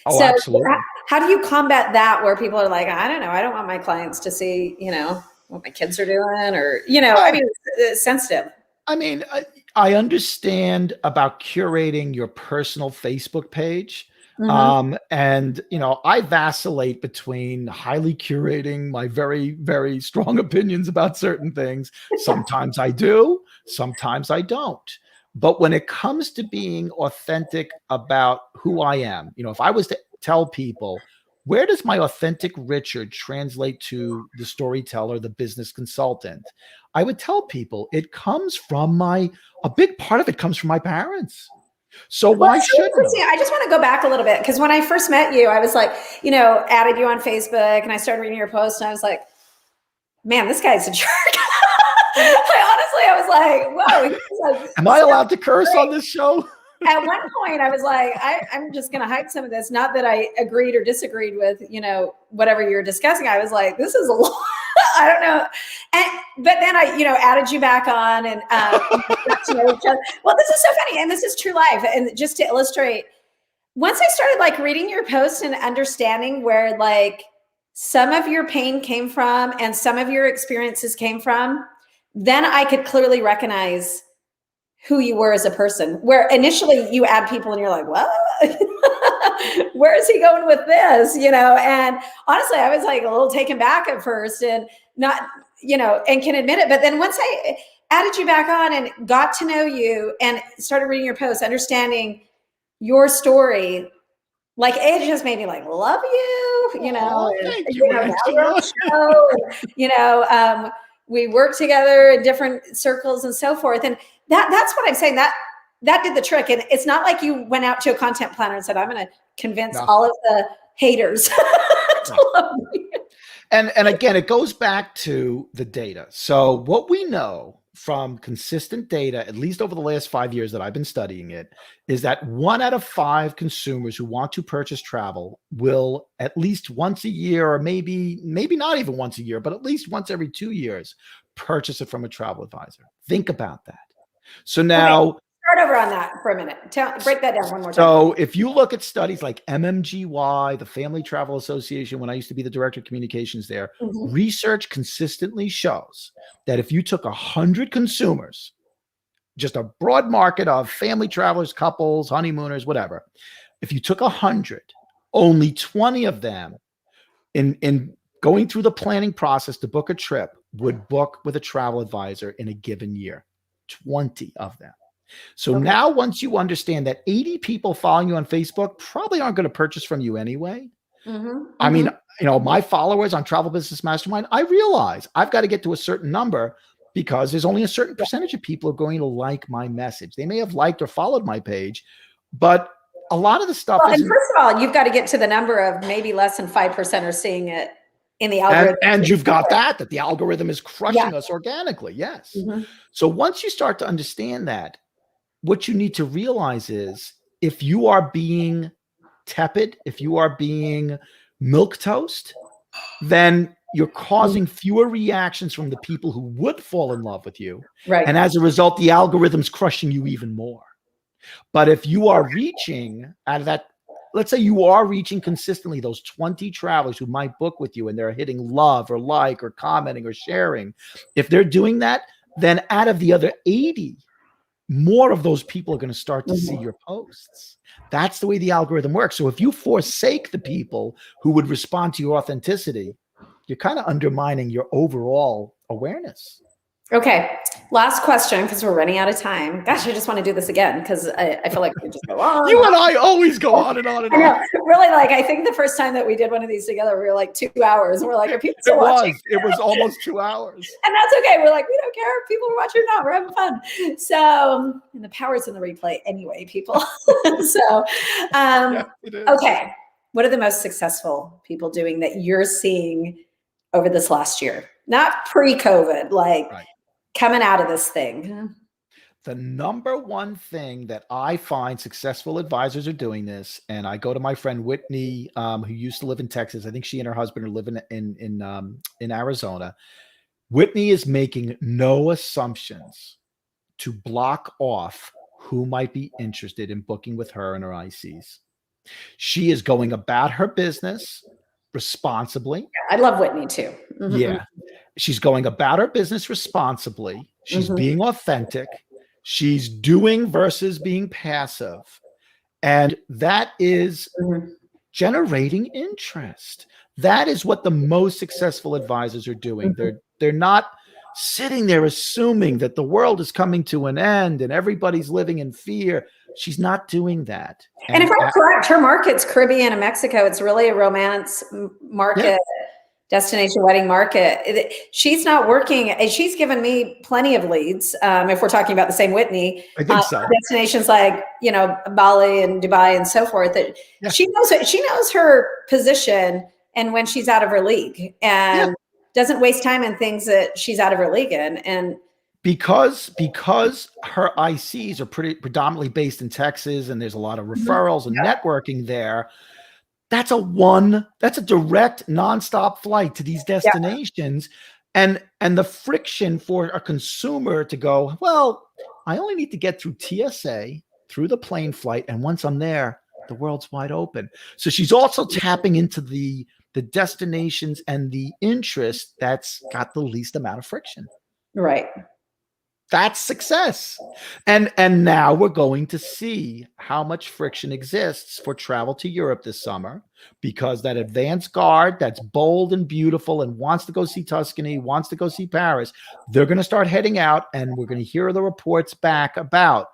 Oh, absolutely. How do you combat that where people are like, I don't know, I don't want my clients to see, what my kids are doing, or, it's sensitive. I understand about curating your personal Facebook page. Mm-hmm. I vacillate between highly curating my very, very strong opinions about certain things. Sometimes I do, sometimes I don't. But when it comes to being authentic about who I am, if I was to tell people, where does my authentic Richard translate to the storyteller, the business consultant? I would tell people it comes from a big part of it comes from my parents. So why shouldn't I just want to go back a little bit, because when I first met you, I was like, added you on Facebook, and I started reading your posts, and I was like, man, this guy's a jerk. I was like, whoa. Am I allowed to curse on this show? At one point, I was like, I'm just going to hype some of this. Not that I agreed or disagreed with, whatever you're discussing. I was like, this is a lot. I don't know. But then I, added you back on, and well, this is so funny. And this is true life. And just to illustrate, once I started like reading your posts and understanding where like some of your pain came from and some of your experiences came from, then I could clearly recognize who you were as a person. Where initially you add people and you're like, well, where is he going with this? And honestly, I was like a little taken back at first, and not, and can admit it. But then once I added you back on and got to know you and started reading your posts, understanding your story, like it just made me like love you, Thank you. We work together in different circles and so forth. And that's what I'm saying. That did the trick. And it's not like you went out to a content planner and said, I'm going to convince all of the haters to love me. And again, it goes back to the data. So what we know from consistent data, at least over the last 5 years that I've been studying it, is that 1 out of 5 consumers who want to purchase travel will at least once a year, or maybe not even once a year, but at least once every 2 years, purchase it from a travel advisor. Think about that. So now, start over on that for a minute. Break that down one more time. So if you look at studies like MMGY, the Family Travel Association, when I used to be the director of communications there, research consistently shows that if you took 100 consumers, just a broad market of family travelers, couples, honeymooners, whatever, if you took 100, only 20 of them in going through the planning process to book a trip would book with a travel advisor in a given year. 20 of them. So now once you understand that 80 people following you on Facebook probably aren't going to purchase from you anyway. I mean, my followers on Travel Business Mastermind, I realize I've got to get to a certain number, because there's only a certain percentage of people who are going to like my message. They may have liked or followed my page, but a lot of the stuff and first of all, you've got to get to the number of maybe less than 5% are seeing it in the algorithm. And you've got that the algorithm is crushing us organically. Yes. So once you start to understand that, what you need to realize is if you are being tepid, if you are being milquetoast, then you're causing fewer reactions from the people who would fall in love with you. Right. And as a result, the algorithm's crushing you even more. But if you are reaching out of that, let's say you are reaching consistently those 20 travelers who might book with you and they're hitting love or like or commenting or sharing, if they're doing that, then out of the other 80, more of those people are going to start to see your posts. That's the way the algorithm works. So if you forsake the people who would respond to your authenticity, you're kind of undermining your overall awareness. Okay. Last question, because we're running out of time. Gosh, I just want to do this again because I feel like we could just go on. You and I always go on and on and on. I know. Really, like, I think the first time that we did one of these together, we were like 2 hours. We're like, are people still watching? It was almost 2 hours. And that's okay. We're like, we don't care if people are watching or not. We're having fun. So, and the power's in the replay anyway, people. So, okay. What are the most successful people doing that you're seeing over this last year? Not pre-COVID, like coming out of this thing. The number one thing that I find successful advisors are doing this, and I go to my friend Whitney, who used to live in Texas. I think she and her husband are living in Arizona. Whitney is making no assumptions to block off who might be interested in booking with her and her ICs. She is going about her business responsibly. I love Whitney too. Yeah. She's going about her business responsibly. She's being authentic. She's doing versus being passive. And that is generating interest. That is what the most successful advisors are doing. They're not sitting there assuming that the world is coming to an end and everybody's living in fear. She's not doing that. And if I'm correct, her market's Caribbean and Mexico. It's really a romance market, destination wedding market. She's not working. She's given me plenty of leads. If we're talking about the same Whitney, I think so. Destinations like, Bali and Dubai and so forth. She knows her position and when she's out of her league and doesn't waste time in things that she's out of her league in. And because her ICs are predominantly based in Texas and there's a lot of referrals and networking there, that's a direct nonstop flight to these destinations. And the friction for a consumer to go, well, I only need to get through TSA, through the plane flight. And once I'm there, the world's wide open. So she's also tapping into the destinations and the interest that's got the least amount of friction. Right. That's success. And now we're going to see how much friction exists for travel to Europe this summer, because that advanced guard that's bold and beautiful and wants to go see Tuscany, wants to go see Paris, they're going to start heading out, and we're going to hear the reports back about,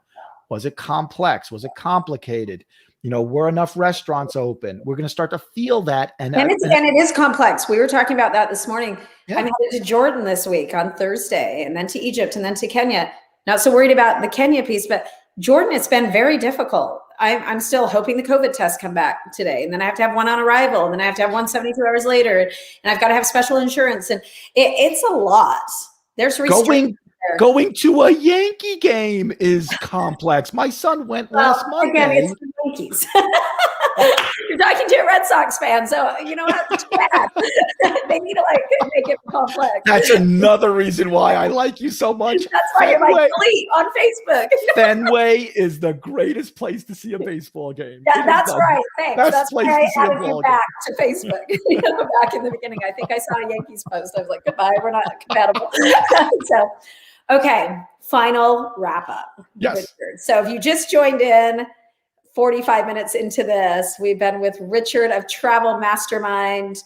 was it complex? Was it complicated? Were enough restaurants open? We're going to start to feel that. And it is complex. We were talking about that this morning. Yeah. I'm headed to Jordan this week on Thursday, and then to Egypt, and then to Kenya. Not so worried about the Kenya piece, but Jordan, it's been very difficult. I'm still hoping the COVID tests come back today. And then I have to have one on arrival. And then I have to have one 72 hours later. And I've got to have special insurance. And it's a lot. There's restrictions. Going to a Yankee game is complex. My son went last Monday. Again, it's the Yankees. You're talking to a Red Sox fan, so you know what? Too bad. They need to make it complex. That's another reason why I like you so much. That's why you're my elite on Facebook. Fenway is the greatest place to see a baseball game. Yeah, that's right. Thanks. That's why I added you back to Facebook. Back in the beginning, I think I saw a Yankees post. I was like, goodbye, we're not compatible. So. Okay, final wrap up. Yes. Richard. So if you just joined in 45 minutes into this, we've been with Richard of Travel Mastermind.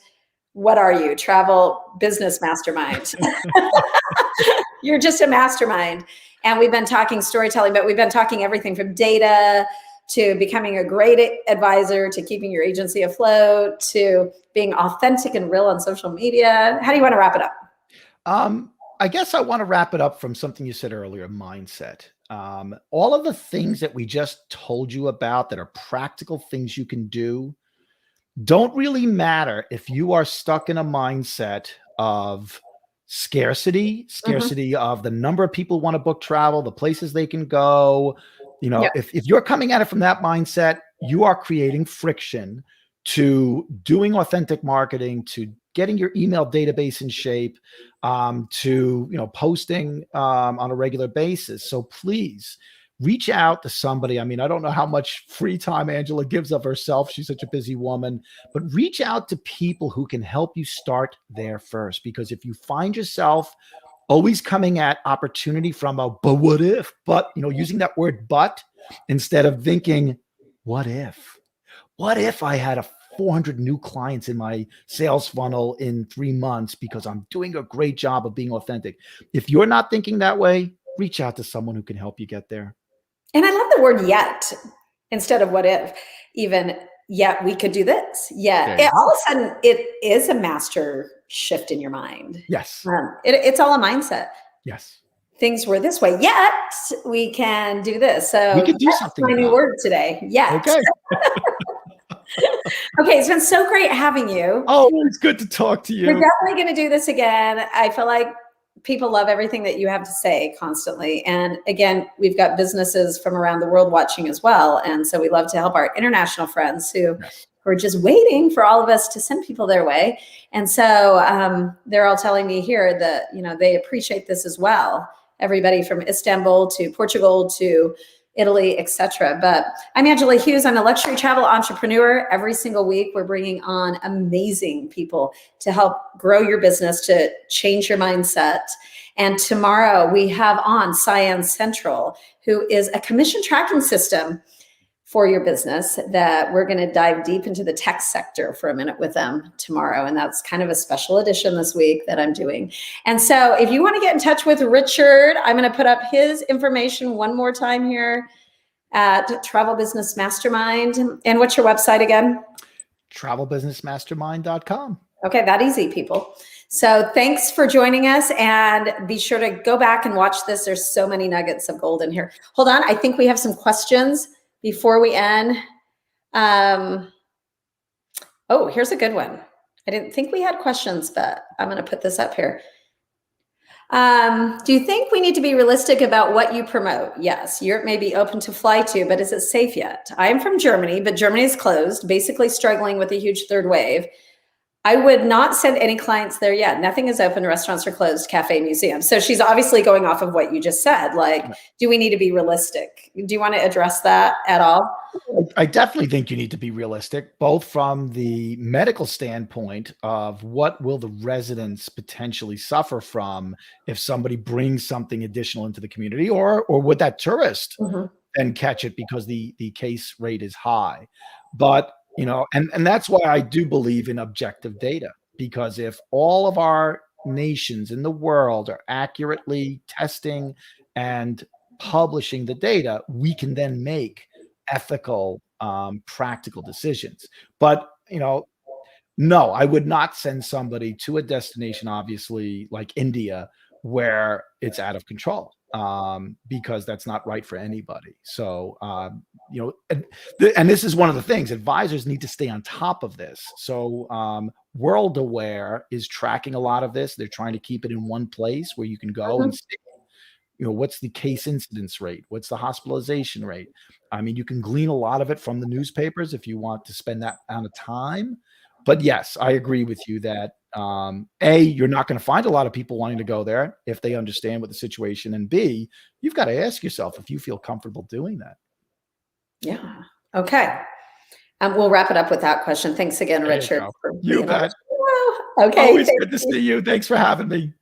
What are you? Travel Business Mastermind. You're just a mastermind. And we've been talking storytelling, but we've been talking everything from data to becoming a great advisor, to keeping your agency afloat, to being authentic and real on social media. How do you want to wrap it up? I guess I want to wrap it up from something you said earlier, mindset. All of the things that we just told you about that are practical things you can do don't really matter if you are stuck in a mindset of scarcity of the number of people who want to book travel, the places they can go. You know, Yeah. if you're coming at it from that mindset, you are creating friction to doing authentic marketing, to getting your email database in shape, to, you know, posting on a regular basis. So please reach out to somebody. I mean, I don't know how much free time Angela gives of herself. She's such a busy woman, but reach out to people who can help you start there first. Because if you find yourself always coming at opportunity from a, but what if, but, you know, using that word, but, instead of thinking, what if I had a 400 new clients in my sales funnel in 3 months because I'm doing a great job of being authentic. If you're not thinking that way, reach out to someone who can help you get there. And I love the word yet instead of what if. Even yet we could do this. Yet all of a sudden it is a master shift in your mind. Yes. It's all a mindset. Yes. Things were this way, yet we can do this. So we can do something. My new word today. Yet. Okay. Okay, it's been so great having you. Oh, it's good to talk to you. We're definitely going to do this again. I feel like people love everything that you have to say constantly. And again, we've got businesses from around the world watching as well. And so we love to help our international friends who are just waiting for all of us to send people their way. And so they're all telling me here that, you know, they appreciate this as well. Everybody from Istanbul to Portugal to Italy, etc. But I'm Angela Hughes. I'm a luxury travel entrepreneur. Every single week, we're bringing on amazing people to help grow your business, to change your mindset. And tomorrow we have on Cyan Central, who is a commission tracking system for your business that we're going to dive deep into the tech sector for a minute with them tomorrow. And that's kind of a special edition this week that I'm doing. And so if you want to get in touch with Richard, I'm going to put up his information one more time here at Travel Business Mastermind. And what's your website again? travelbusinessmastermind.com. Okay, that easy, people. So thanks for joining us, and be sure to go back and watch this. There's so many nuggets of gold in here. Hold on, I think we have some questions before we end. Oh, here's a good one. I didn't think we had questions, but I'm going to put this up here. Do you think we need to be realistic about what you promote? Yes, Europe may be open to fly to, but is it safe yet? I am from Germany, but Germany is closed, basically struggling with a huge third wave. I would not send any clients there yet. Nothing is open. Restaurants are closed, cafe, museums. So she's obviously going off of what you just said. Like, do we need to be realistic? Do you want to address that at all? I definitely think you need to be realistic, both from the medical standpoint of what will the residents potentially suffer from if somebody brings something additional into the community, or would that tourist then catch it because the case rate is high. But you know, and that's why I do believe in objective data, because if all of our nations in the world are accurately testing and publishing the data, we can then make ethical, practical decisions. But, you know, no, I would not send somebody to a destination, obviously, like India, where it's out of control, because that's not right for anybody. So, you know, and this is one of the things, advisors need to stay on top of this. So World Aware is tracking a lot of this. They're trying to keep it in one place where you can go and see, you know, what's the case incidence rate? What's the hospitalization rate? I mean, you can glean a lot of it from the newspapers if you want to spend that amount of time. But yes, I agree with you that A, you're not going to find a lot of people wanting to go there if they understand what the situation, and B, you've got to ask yourself if you feel comfortable doing that. Yeah. Okay. We'll wrap it up with that question. Thanks again, Richard. You bet. Okay. Always good to see you. Thanks for having me.